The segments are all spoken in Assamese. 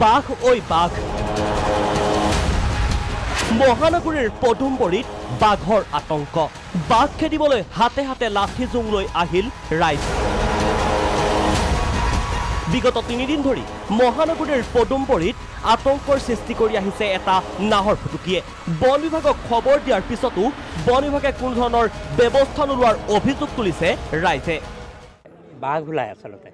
বাঘ ঐ বাঘ মহানগৰীৰ পদুমবৰীত বাঘৰ আতংক বাঘ খেদিবলৈ হাতে হাতে লাঠি জোং লৈ আহিল ৰাইজ বিগত 3 দিন ধৰি মহানগৰীৰ পদুমবৰীত আতংকৰ সৃষ্টি কৰি আহিছে এটা নাহৰ ফুটুকিয়ে বন বিভাগক খবৰ দিয়াৰ পিছতো বন বিভাগে কোনো ধৰণৰ ব্যৱস্থা নোলোৱাৰ অভিযোগ তুলিছে ৰাইজে বাঘ ওলাই আচলতে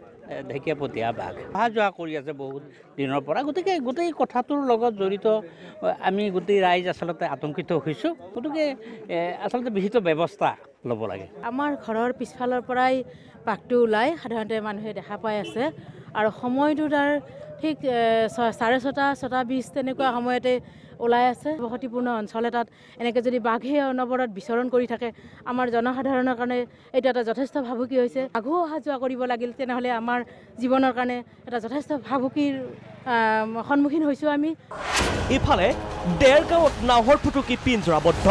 ঢেকীয়াপতীয়া বাঘ অহা যোৱা কৰি আছে বহুত দিনৰ পৰা গতিকে গোটেই কথাটোৰ লগত জড়িত আমি গোটেই ৰাইজ আচলতে আতংকিত হৈছোঁ গতিকে আচলতে বিহিত ব্যৱস্থা ল'ব লাগে আমাৰ ঘৰৰ পিছফালৰ পৰাই বাঘটো ওলাই সাধাৰণতে মানুহে দেখা পাই আছে আৰু সময়টো তাৰ ঠিক 6:30-6:20 তেনেকুৱা সময়তে ওলাই আছে বসতিপূৰ্ণ অঞ্চল এটাত এনেকৈ যদি বাঘে অনবৰত বিচৰণ কৰি থাকে আমাৰ জনসাধাৰণৰ কাৰণে এইটো এটা যথেষ্ট ভাবুকি হৈছে বাঘো অহা যোৱা কৰিব লাগিল তেনেহ'লে আমাৰ জীৱনৰ কাৰণে এটা যথেষ্ট ভাবুকিৰ সন্মুখীন হৈছোঁ আমি ইফালে দেৰগাঁৱত নাহৰ ফুটুকি পিঞ্জৰাবদ্ধ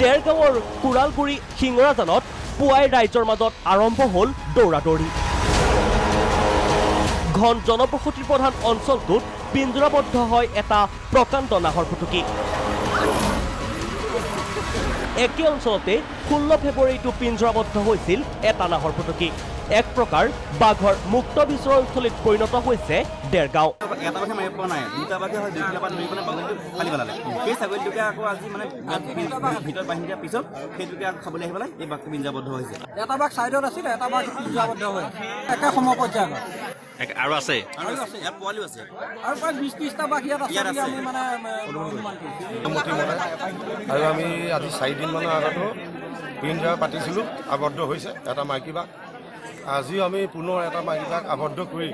দেৰগাঁৱৰ কুৰালগুৰি শিঙৰাজানত পুৱাই ৰাইজৰ মাজত আৰম্ভ হ'ল দৌৰা-দৌৰি ঘন জনবসতিৰ প্ৰধান অঞ্চলটোত পিঞ্জৰাবদ্ধ হয় এটা প্ৰকাণ্ড নাহৰ ফুটুকি একে অঞ্চলতে 16 ফেব্ৰুৱাৰীটো পিঞ্জৰাবদ্ধ হৈছিল এটা নাহৰ ফুটুকি এক প্ৰকাৰ বাঘৰ মুক্ত বিচৰণস্থলীত পৰিণত হৈছে দেৰগাঁও এটা বাঘে মাৰিব পৰা নাই দুটা বাঘে হয় দুইফালৰ পৰা ধৰি পেলাই বাঘটো ফালি পেলালে সেই ছাগলীটোকে আকৌ আজি মানে ভিতৰত বান্ধি দিয়াৰ পিছত সেইটোকে আকৌ খাবলৈ আহি পেলাই এই বাঘটো পিঞ্জৰাবদ্ধ হৈছে এটা বাঘ চাইডত আছিল এটা বাঘ পিঞ্জৰাবদ্ধ হৈ একে সময় পৰ্যায়ত আৰু আছে ইয়াত পোৱালিও আছে আৰু প্ৰায় 20-30টা বাঘ ইয়াত আছে বুলি আমি মানে অনুমান কৰিছোঁ আৰু আমি আজি 4 দিন মানৰ আগতো পিঞ্জৰা পাতিছিলোঁ আবদ্ধ হৈছে এটা মাইকী বাঘ আজিও আমি পুনৰ এটা মাইকী বাঘ আবদ্ধ কৰি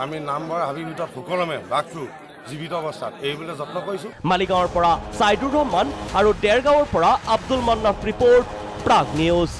আমি নামবৰ হাবিৰ ভিতৰত সুকলমে বাঘটো জীৱিত অৱস্থাত এইবলৈ যত্ন কৰিছোঁ মালিগাঁৱৰ পৰা ছাইদুৰ ৰহমান আৰু দেৰগাঁৱৰ পৰা আব্দুল মান্নাফ ৰিপৰ্ট প্ৰাগ নিউজ